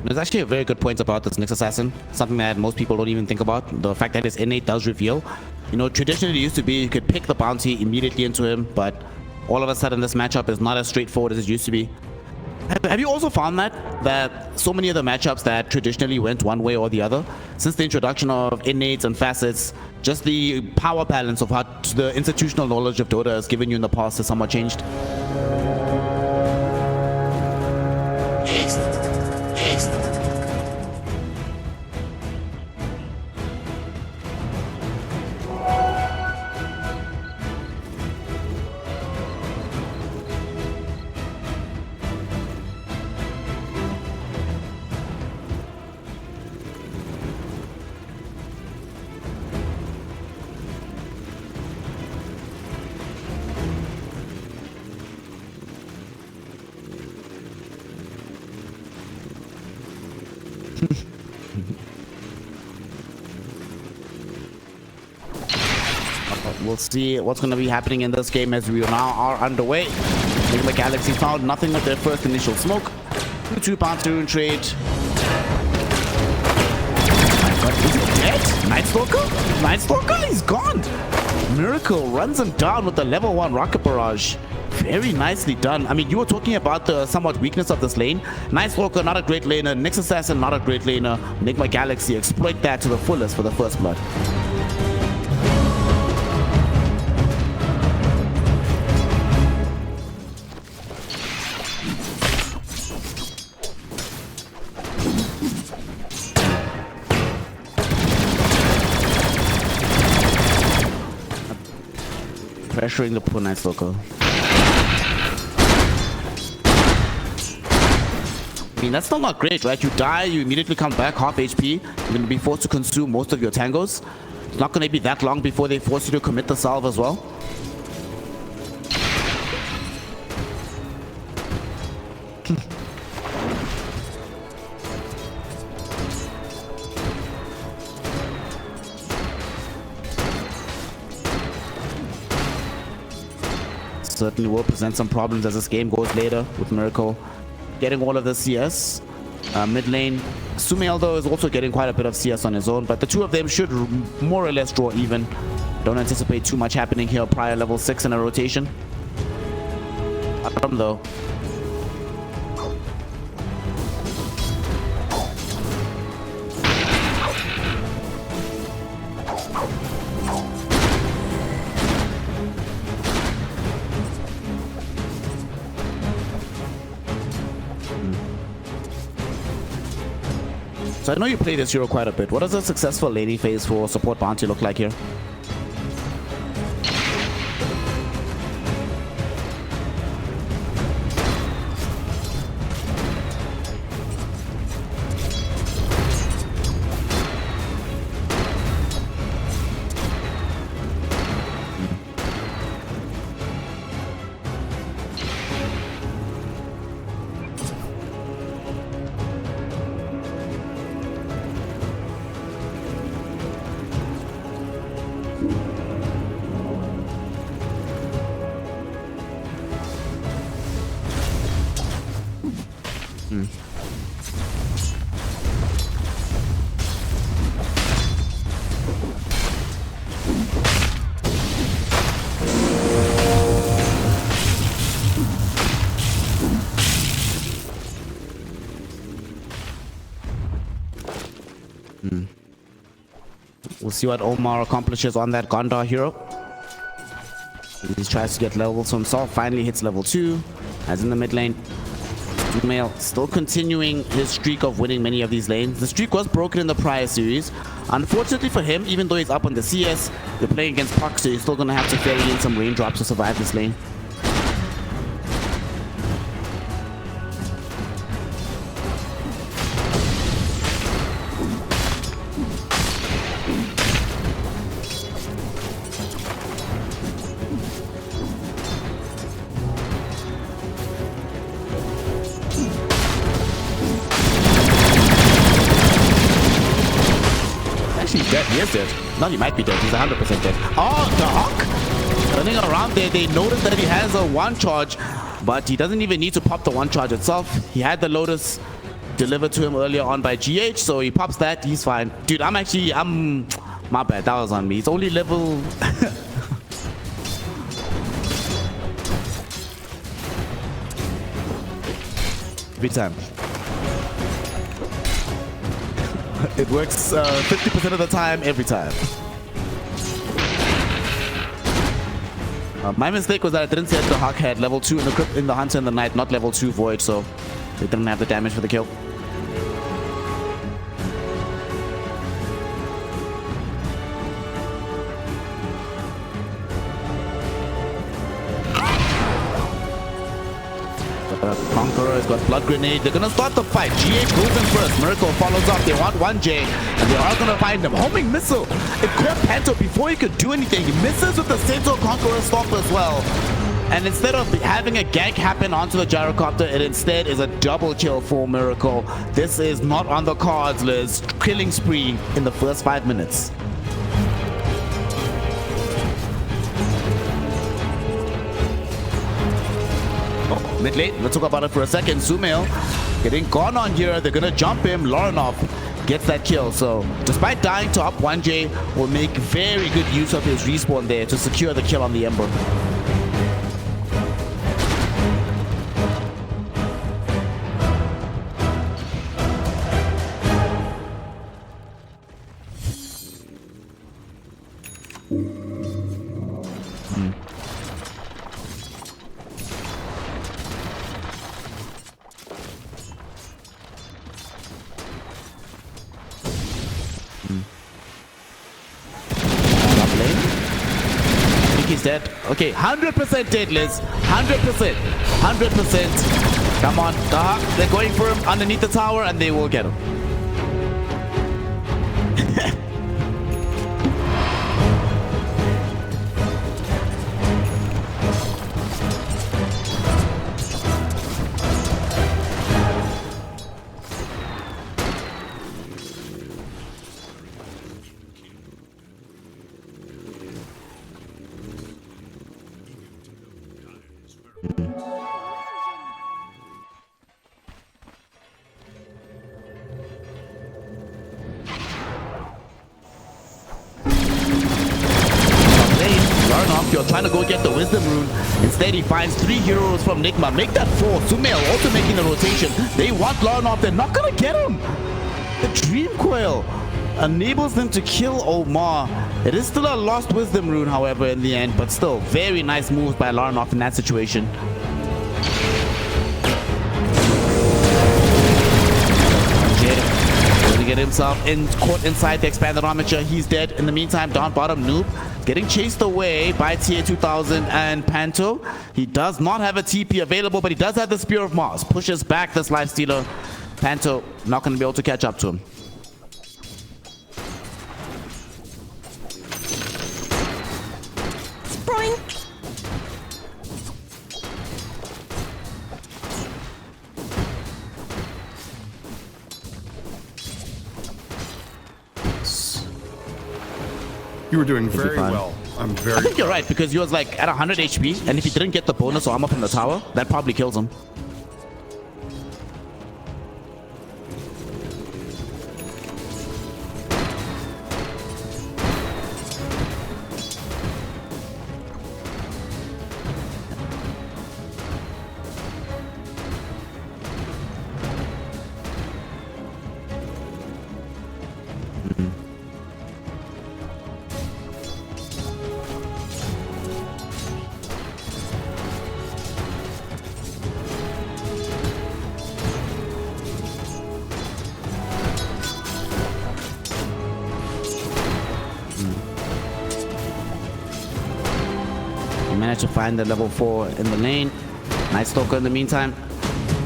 There's actually a very good point about this Nyx Assassin, something that most people don't even think about. The fact that his innate does reveal. You know, traditionally it used to be you could pick the bounty immediately into him, but all of a sudden this matchup is not as straightforward as it used to be. Have you also found that so many of the matchups that traditionally went one way or the other, since the introduction of innates and facets, just the power balance of how the institutional knowledge of Dota has given you in the past has somewhat changed? We'll see what's going to be happening in this game as we now are underway. Nigma Galaxy found nothing with their first initial smoke. 2 pounds to trade. But is he dead? Night Stalker? He's gone. Miracle runs him down with the level 1 Rocket Barrage. Very nicely done. I mean, you were talking about the somewhat weakness of this lane. Night Stalker, not a great laner. Nyx Assassin, not a great laner. Nigma Galaxy exploit that to the fullest for the first blood. Pressuring the poor Night Stalker. I mean, that's still not great, right? You die, you immediately come back, half HP. You're going to be forced to consume most of your tangos. It's not going to be that long before they force you to commit the salve as well. Certainly will present some problems as this game goes later with Miracle getting all of the CS. Mid lane, Sumail though is also getting quite a bit of CS on his own, but the two of them should more or less draw even. Don't anticipate too much happening here prior level 6 in a rotation. Though. So I know you play this hero quite a bit. What does a successful laning phase for support bounty look like here? We'll see what Omar accomplishes on that Gondar hero. He tries to get levels for himself. Finally hits level 2. As in the mid lane. Sumail still continuing his streak of winning many of these lanes. The streak was broken in the prior series. Unfortunately for him, even though he's up on the CS, they're playing against Puck, so he's still going to have to ferry in some raindrops to survive this lane. Dead. He is dead. No, he might be dead. He's 100% dead. Oh, the Hawk! Turning around there, they notice that he has a 1 charge, but he doesn't even need to pop the 1 charge itself. He had the Lotus. delivered to him earlier on by GH, so he pops that. He's fine. Dude, my bad. That was on me. It's only level... Every time. It works 50% of the time, every time. My mistake was that I didn't say the Hawk had level 2 in the Hunter and the Knight, not level 2 Void, so they didn't have the damage for the kill. Conqueror has got Blood Grenade. They're gonna start the fight. GH goes in first. Miracle follows up. They want 1J, and they are gonna find him. Homing missile. It caught Panto before he could do anything. He misses with the Sato Conqueror stop as well. And instead of having a gank happen onto the Gyrocopter, it instead is a double kill for Miracle. This is not on the cards, Liz. Killing spree in the first 5 minutes. Mid late, let's talk about it for a second. Sumail getting gone on here. They're gonna jump him. Laranov gets that kill. So despite dying to up 1J, will make very good use of his respawn there to secure the kill on the Ember. He's dead. Okay, 100% dead, Liz. 100%. 100%. Come on. They're going for him underneath the tower and they will get him. You're trying to go get the Wisdom Rune. Instead, he finds 3 heroes from Nigma. Make that 4. Sumail also making the rotation. They want Laranov. They're not going to get him. The Dream Coil enables them to kill Omar. It is still a lost Wisdom Rune, however, in the end. But still, very nice moves by Laranov in that situation. Going to get himself caught inside the expanded armature. He's dead. In the meantime, down bottom, Noob getting chased away by TA 2000 and Panto. He does not have a TP available, but he does have the Spear of Mars. Pushes back this Lifestealer. Panto not going to be able to catch up to him. Spring. You were doing very well. I'm very I think you're right, because he was like at 100 HP, and if he didn't get the bonus armor from the tower, that probably kills him. Managed to find the level 4 in the lane. Nice Stalker in the meantime.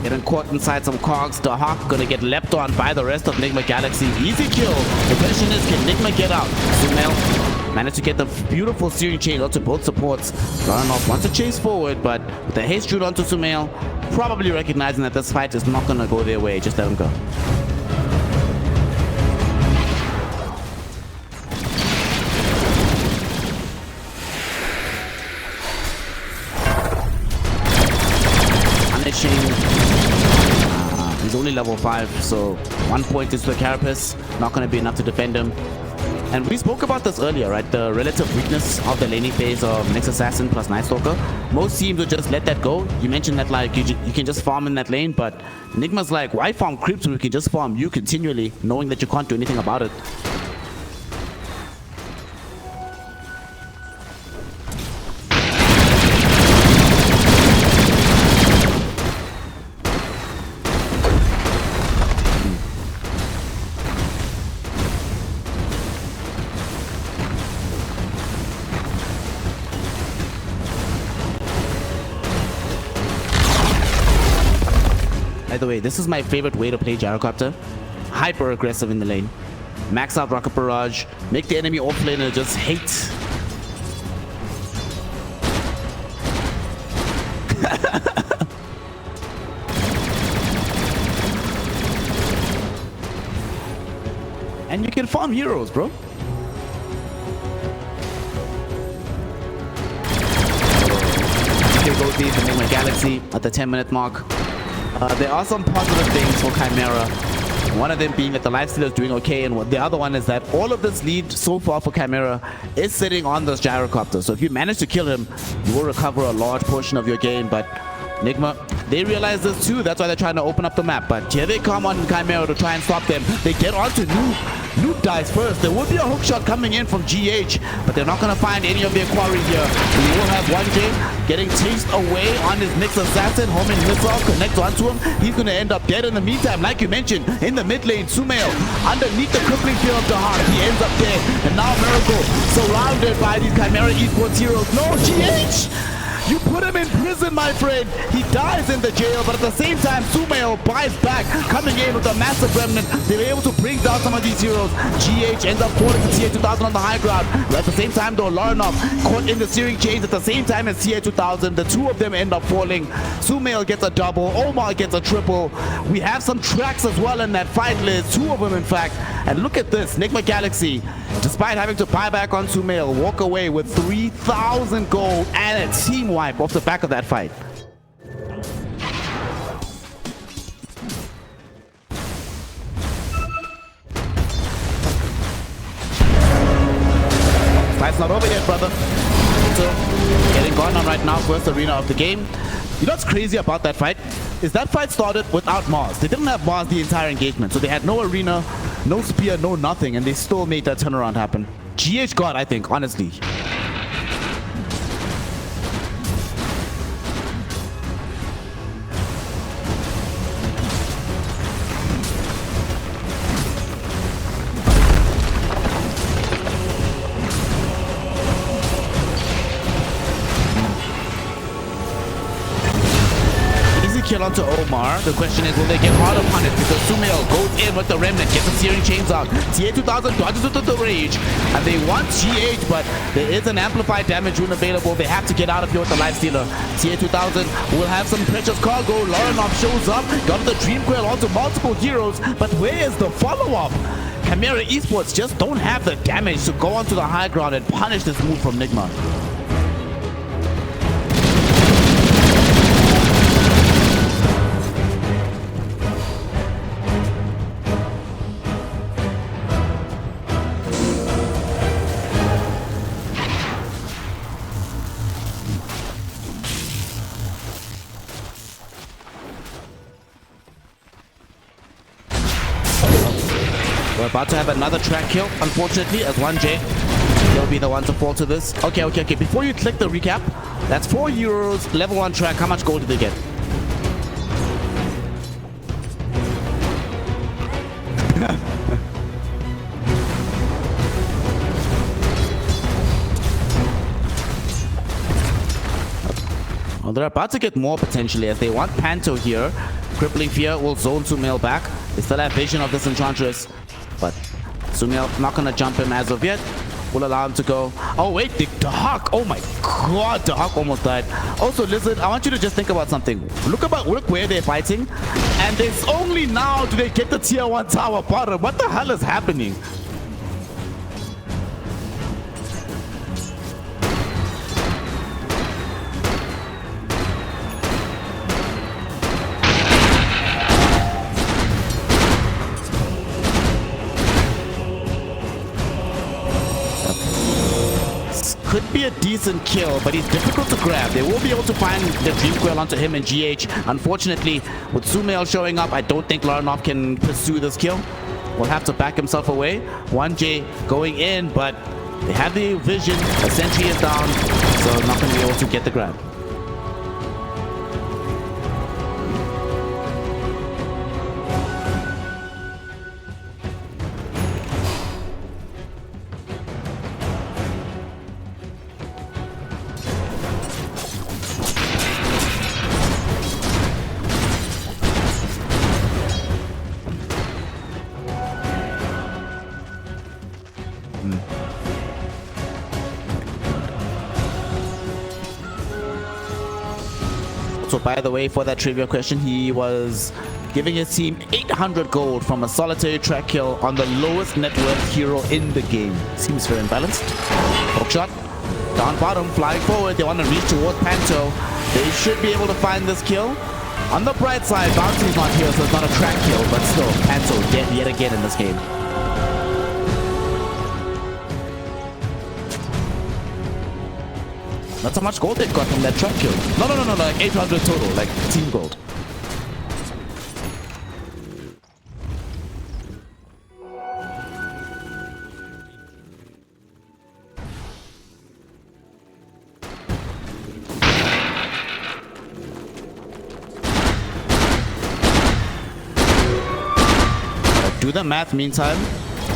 Getting caught inside some cogs. The Hawk gonna get leapt on by the rest of Nigma Galaxy. Easy kill. The question is, can Nigma get out? Sumail managed to get the beautiful steering chain onto both supports. Laranov wants to chase forward, but with the haste shoot onto Sumail, probably recognizing that this fight is not gonna go their way. Just let him go. He's only level 5, so 1 point is to the Carapace. Not going to be enough to defend him. And we spoke about this earlier, right? The relative weakness of the laning phase of Nyx Assassin plus Night Stalker. Most teams would just let that go. You mentioned that like you can just farm in that lane, but Nigma's like, why farm creeps when we can just farm you continually, knowing that you can't do anything about it? By the way, this is my favorite way to play Gyrocopter. Hyper aggressive in the lane. Max out Rocket Barrage. Make the enemy offlaner just hate. And you can farm heroes, bro. Here goes the Nigma Galaxy at the 10-minute mark. There are some positive things for Chimera. One of them being that the lifestealer is doing okay, and the other one is that all of this lead so far for Chimera is sitting on this Gyrocopter. So if you manage to kill him, you will recover a large portion of your game. But Nigma, they realize this too. That's why they're trying to open up the map. But here they come on Chimera to try and stop them. They get onto Noob. Noob dies first. There will be a hook shot coming in from GH, but they're not going to find any of their quarry here. We will have 1J getting chased away on his Nyx Assassin. Homing missile connects onto him. He's going to end up dead in the meantime. Like you mentioned, in the mid lane, Sumail underneath the crippling fear of the heart. He ends up dead. And now Miracle surrounded by these Chimera Esports heroes. No, GH! You put him in prison, my friend. He dies in the jail, but at the same time, Sumail buys back, coming in with a massive remnant. They're able to bring down some of these heroes. GH ends up falling to CA2000 on the high ground. But at the same time, though, Laranov caught in the steering chains at the same time as CA2000. The two of them end up falling. Sumail gets a double. Omar gets a triple. We have some tracks as well in that fight list. Two of them, in fact. And look at this. Nigma Galaxy, despite having to buy back on Sumail, walk away with 3,000 gold and a team wipe off the back of that fight. Fight's not over yet, brother. So, getting gone on right now, first arena of the game. You know what's crazy about that fight? Is that fight started without Mars. They didn't have Mars the entire engagement, so they had no arena, no spear, no nothing, and they still made that turnaround happen. GH God, I think, honestly. Kill onto Omar. The question is, will they get hard upon it? Because Sumail goes in with the remnant, gets the steering chains out. CA2000 dodges with the rage, and they want GH, but there is an amplified damage rune available. They have to get out of here with the lifestealer. CA2000 will have some precious cargo. Laranov shows up, got the Dream Coil onto multiple heroes, but where is the follow-up? Chimera Esports just don't have the damage to go onto the high ground and punish this move from Nigma. We're about to have another track kill, unfortunately, as 1J. He'll be the one to fall to this. Okay. Before you click the recap, that's 4 heroes, level 1 track. How much gold did they get? Well, they're about to get more potentially as they want Panto here. Crippling Fear will zone Sumail back. They still have vision of this Enchantress, but Sumail not gonna jump him as of yet. Will allow him to go. Oh wait, the Hawk! Oh my god, the Hawk almost died. Also, Lizard, I want you to just think about something. Look where they're fighting, and it's only now do they get the tier 1 tower bottom. What the hell is happening? could be a decent kill, but he's difficult to grab. They will be able to find the Dream Coil onto him in GH. Unfortunately, with Sumail showing up, I don't think Laranov can pursue this kill. Will have to back himself away. 1J going in, but they have the vision. A sentry is down, so not going to be able to get the grab. So by the way, for that trivia question, he was giving his team 800 gold from a solitary track kill on the lowest net worth hero in the game. Seems very unbalanced. Hook shot. Down bottom, flying forward. They want to reach towards Panto. They should be able to find this kill. On the bright side, Bounty's not here, so it's not a track kill, but still, Panto dead yet again in this game. Not so much gold they've got from that truck kill. No, like 800 total, like team gold. Do the math meantime,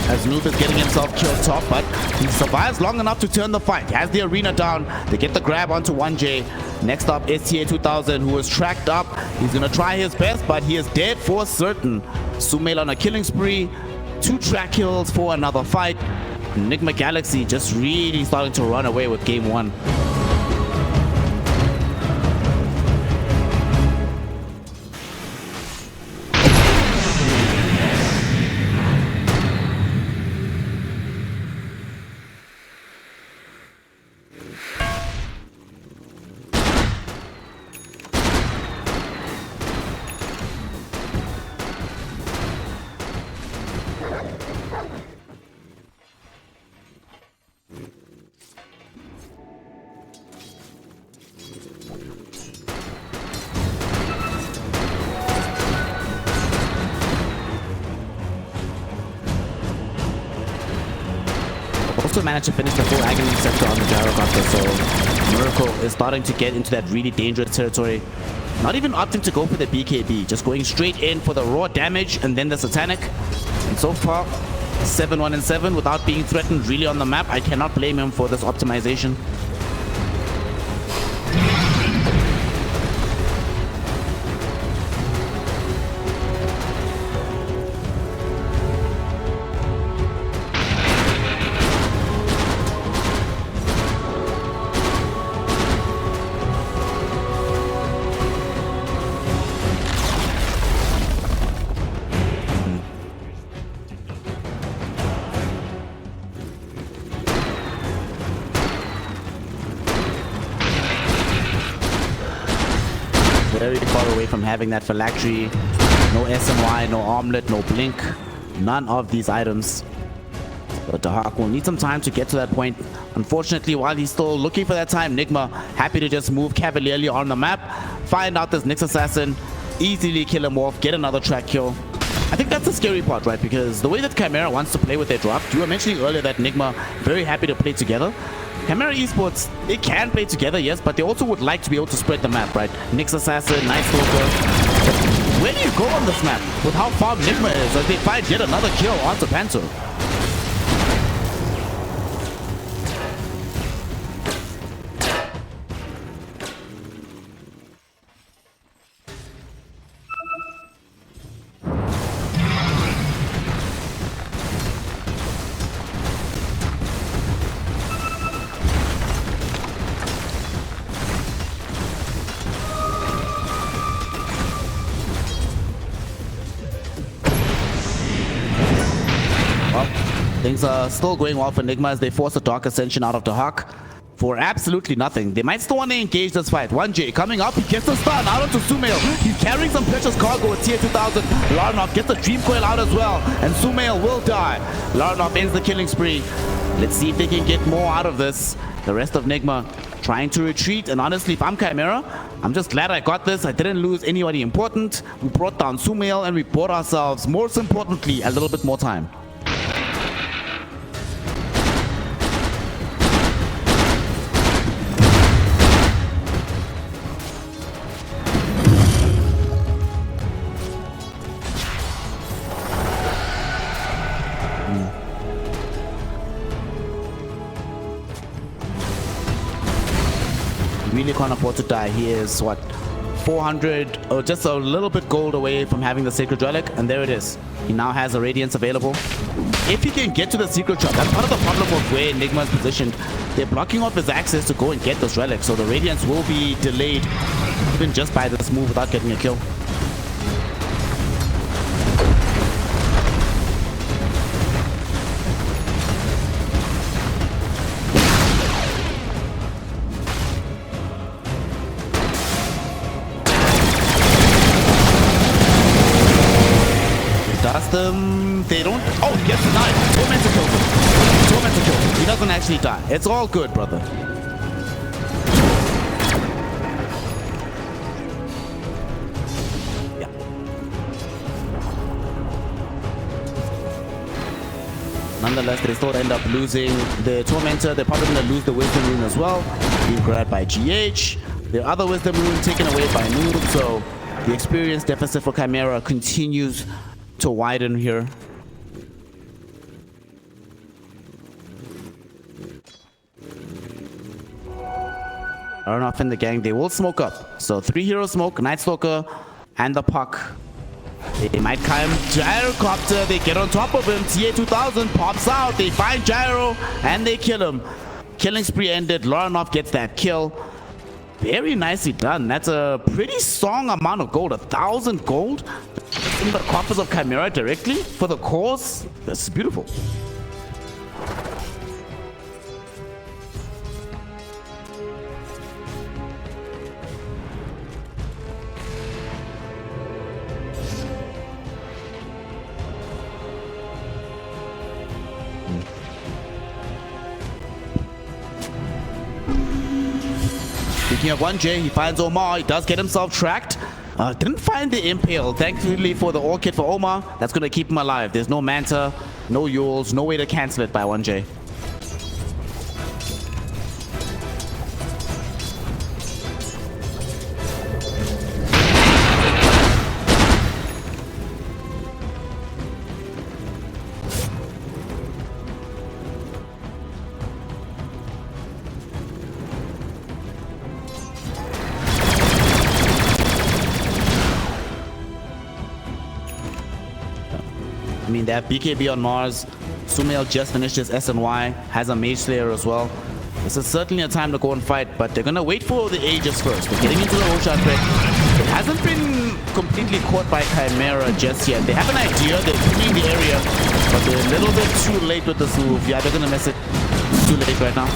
as Noob is getting himself killed top, but he survives long enough to turn the fight. He has the arena down. They get the grab onto 1J. Next up, STA 2000, who is tracked up. He's going to try his best, but he is dead for certain. Sumail on a killing spree. 2 track kills for another fight. Nigma Galaxy just really starting to run away with game 1. Also managed to finish the full agony sector on the Gyrocopter, so Miracle is starting to get into that really dangerous territory. Not even opting to go for the BKB, just going straight in for the raw damage and then the Satanic. And so far, 7-1 and 7 without being threatened really on the map. I cannot blame him for this optimization. Very far away from having that phylactery. No SNY, no armlet, no blink. None of these items. But Dahak will need some time to get to that point. Unfortunately, while he's still looking for that time, Nigma happy to just move cavalierly on the map, find out this Nyx Assassin, easily kill him off, get another track kill. I think that's the scary part, right? Because the way that Chimera wants to play with their drop, you were mentioning earlier that Nigma very happy to play together. Chimera Esports, they can play together, yes, but they also would like to be able to spread the map, right? Nyx Assassin, Night Stalker. Where do you go on this map with how far Nigma is as they find yet another kill onto Panto? Things are still going well for Nigma as they force a Dark Ascension out of the Hawk for absolutely nothing. They might still want to engage this fight. 1J coming up, he gets the stun out onto Sumail. He's carrying some precious cargo with tier 2000. Laranov gets the Dream Coil out as well, and Sumail will die. Laranov ends the killing spree. Let's see if they can get more out of this. The rest of Nigma trying to retreat, and honestly, if I'm Chimera, I'm just glad I got this. I didn't lose anybody important. We brought down Sumail, and we bought ourselves, most importantly, a little bit more time. Really can't afford to die. He is what, 400 or just a little bit gold away from having the Sacred Relic, and there it is. He now has a Radiance available. If he can get to the Secret Shop, that's part of the problem of where Nigma is positioned. They're blocking off his access to go and get this relic, so the Radiance will be delayed even just by this move without getting a kill. They don't. Oh, he gets denied. Tormentor kills him. Tormentor kills him. He doesn't actually die. It's all good, brother. Yeah. Nonetheless, they still end up losing the Tormentor. They're probably going to lose the Wisdom Rune as well, being grabbed by GH. The other Wisdom Rune taken away by Noob. So the experience deficit for Chimera continues to widen here. Enough in the gang, they will smoke up. So 3 heroes smoke, Night Stalker and the Puck. They might climb Gyrocopter, they get on top of him. TA2000 pops out, they find Gyro and they kill him. Killing spree ended, Loranov gets that kill. Very nicely done. That's a pretty strong amount of gold, 1,000 gold in the coffers of Chimera directly for the cause. That's beautiful. Speaking of 1J, he finds Omar. He does get himself tracked. Didn't find the Impale. Thankfully for the Orchid for Omar, that's going to keep him alive. There's no Manta, no Yules, no way to cancel it by 1J. I mean, they have BKB on Mars. Sumail just finished his SNY, has a Mage Slayer as well. This is certainly a time to go and fight, but they're gonna wait for the Aegis first. They're getting into the Ocean threat. It hasn't been completely caught by Chimera just yet. They have an idea, they're cleaning the area, but they're a little bit too late with this move. Yeah, they're gonna miss it. It's too late right now.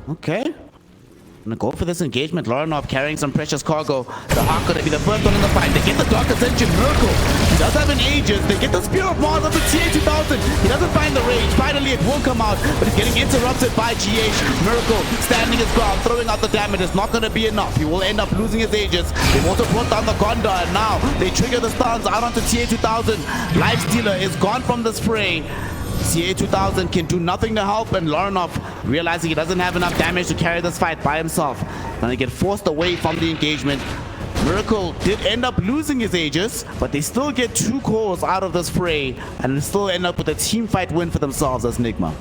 Okay. I'm gonna go for this engagement. Loranov carrying some precious cargo. The Hawk gonna be the first one in the fight. They get the Dark Ascension Miracle. He does have an Aegis. They get the Spear of Mars of the TA2000. He doesn't find the rage. Finally, it will come out, but he's getting interrupted by GH. Miracle standing his ground, throwing out the damage. It's not gonna be enough. He will end up losing his Aegis. They've also brought down the Gondor, and now they trigger the stuns out onto TA2000. Lifestealer is gone from the spray. TA2000 can do nothing to help, and Loranov, realizing he doesn't have enough damage to carry this fight by himself, gonna get forced away from the engagement. Miracle did end up losing his Aegis, but they still get 2 cores out of this fray and still end up with a team fight win for themselves as Nigma.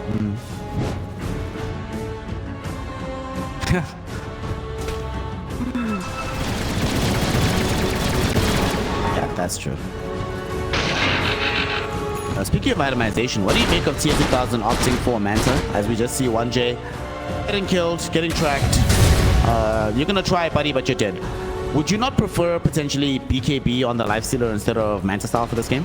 Yeah, that's true. Speaking of itemization, what do you make of tier 2000 opting for Manta? As we just see 1J getting killed, getting tracked. You're gonna try, buddy, but you're dead. Would you not prefer potentially BKB on the Lifestealer instead of Manta style for this game?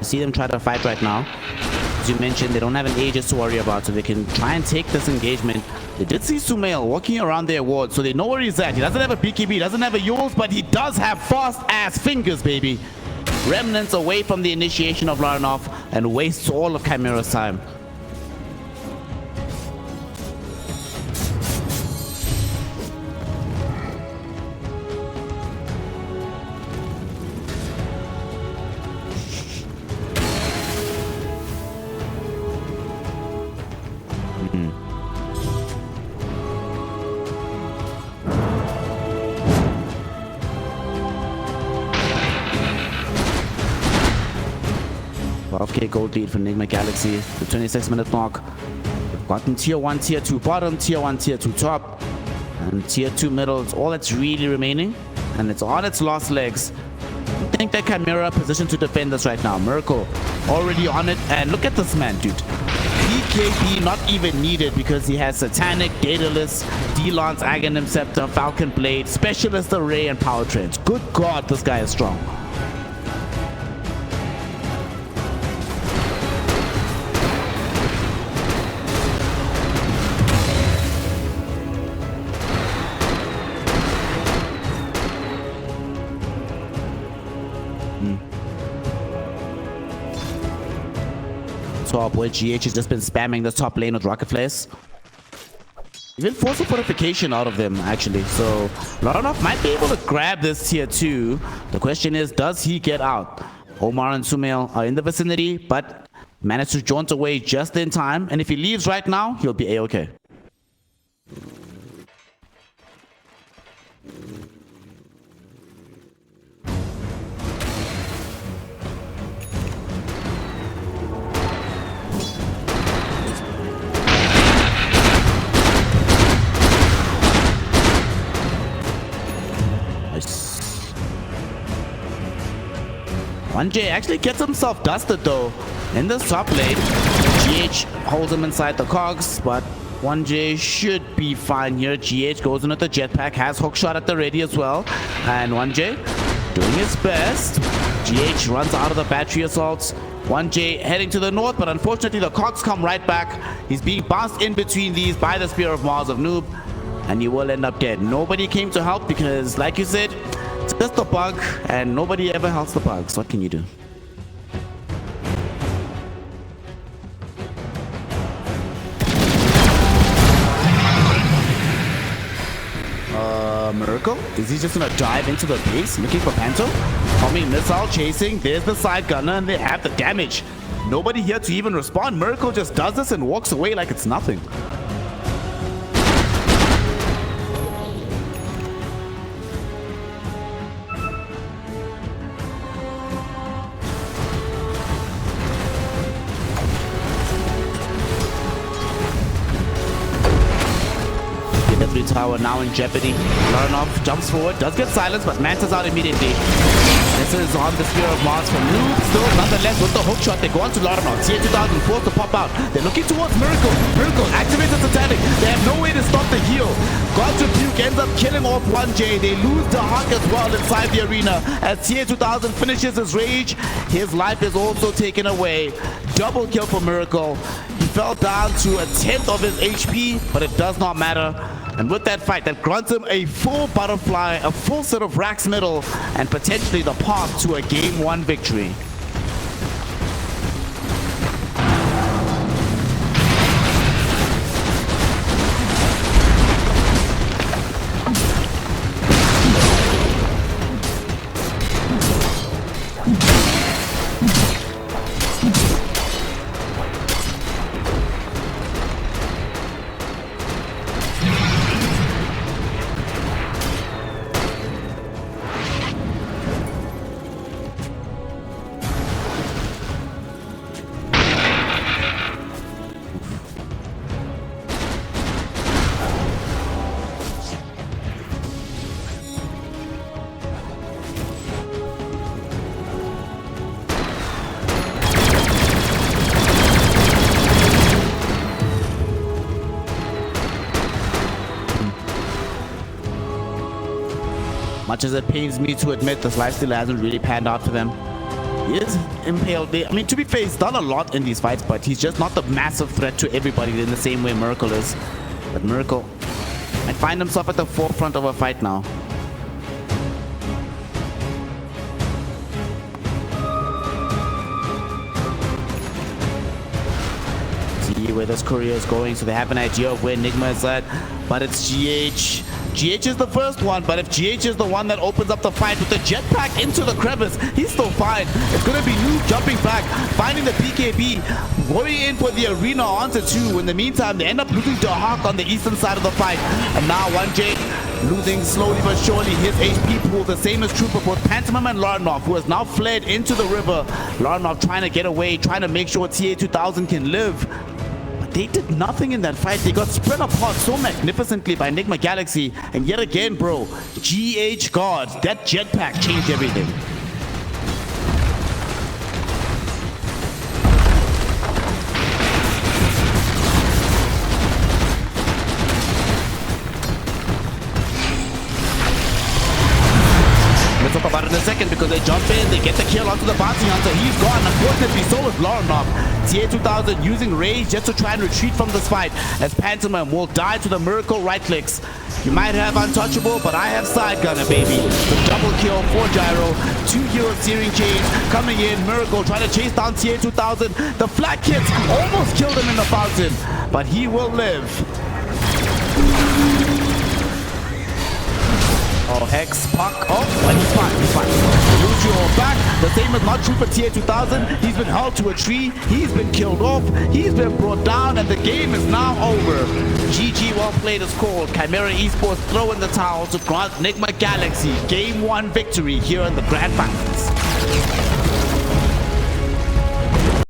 See them try to fight right now. As you mentioned, they don't have an Aegis to worry about, so they can try and take this engagement. They did see Sumail walking around their ward, so they know where he's at. He doesn't have a BKB, doesn't have a Yules, but he does have fast-ass fingers, baby. Remnants away from the initiation of Laranov and wastes all of Chimera's time. Okay, gold lead for Nigma Galaxy. The 26-minute mark. We've gotten tier 1, tier 2 bottom, tier 1, tier 2 top, and tier 2 middle. It's all that's really remaining, and it's on its last legs. I think that Chimera positioned to defend this right now. Miracle already on it, and look at this man, dude. BKB not even needed because he has Satanic, Daedalus, D-Lance, Aghanim Scepter, Falcon Blade, Specialist Array, and Power Trends. Good God, this guy is strong. Top where GH has just been spamming the top lane with rocket flares. Even force a fortification out of them actually, so Laranov might be able to grab this tier 2. The question is, does he get out? Omar and Sumail are in the vicinity, but managed to jaunt away just in time, and if he leaves right now, he'll be a-okay. Nice. 1J actually gets himself dusted though in this top lane. GH holds him inside the cogs, but 1J should be fine here. GH goes in with the jetpack, has hookshot at the ready as well, and 1J doing his best. GH runs out of the battery assaults. 1J heading to the north, but unfortunately the cogs come right back. He's being bounced in between these by the Spear of Mars of Noob, and he will end up dead. Nobody came to help because, like you said, it's just a bug, and nobody ever helps the bugs. What can you do? Miracle? Is he just gonna dive into the base looking for Panto? Homing missile chasing. There's the side gunner, and they have the damage. Nobody here to even respond. Miracle just does this and walks away like it's nothing. Tower now in jeopardy. Laranov jumps forward, does get silenced, but Manta's out immediately. This is on the Spear of Mars from Noob. Still, nonetheless, with the hook shot, they go on to Laranov. Tier 2000 forced to pop out. They're looking towards Miracle. Miracle activates the Satanic. They have no way to stop the heal. God's Rebuke ends up killing off 1J. They lose the Hawk as well inside the arena. As Tier 2000 finishes his rage, his life is also taken away. Double kill for Miracle. He fell down to 1/10 of his HP, but it does not matter. And with that fight, that grants him a full butterfly, a full set of racks middle, and potentially the path to a Game 1 victory. Much as it pains me to admit, this lifesteal hasn't really panned out for them. He is impaled. I mean, to be fair, he's done a lot in these fights, but he's just not the massive threat to everybody in the same way Miracle is. But Miracle might find himself at the forefront of a fight now. See where this career is going, so they have an idea of where Nigma is at, but it's GH. GH is the first one, but if GH is the one that opens up the fight with the jetpack into the crevice, he's still fine. It's going to be Noob jumping back, finding the PKB, going in for the arena onto 2. In the meantime, they end up losing to a Hawk on the eastern side of the fight. And now 1J losing slowly but surely his HP pool. The same is true for both Pantomime and Larnov, who has now fled into the river. Larnov trying to get away, trying to make sure TA2000 can live. They did nothing in that fight. They got spread apart so magnificently by Nigma Galaxy. And yet again, bro, GH God, that jetpack changed everything. Let's talk about it in a second, because they jump in, they get the kill onto the bounty hunter. He's gone. Unfortunately, so is Larnov. TA2000 using rage just to try and retreat from this fight, as Pantomime will die to the Miracle right clicks. You might have untouchable, but I have side gunner, baby. The double kill for Gyro. 2 hero steering chains coming in. Miracle trying to chase down TA2000. The flat kits almost killed him in the fountain, but he will live. Oh, Hex, Puck. Oh, but he's fine. He's fine. Lucio back. The same is not true for TA2000. He's been held to a tree. He's been killed off. He's been brought down, and the game is now over. GG, well played is called. Chimera Esports throw in the towel to grant Nigma Galaxy Game 1 victory here in the Grand Finals.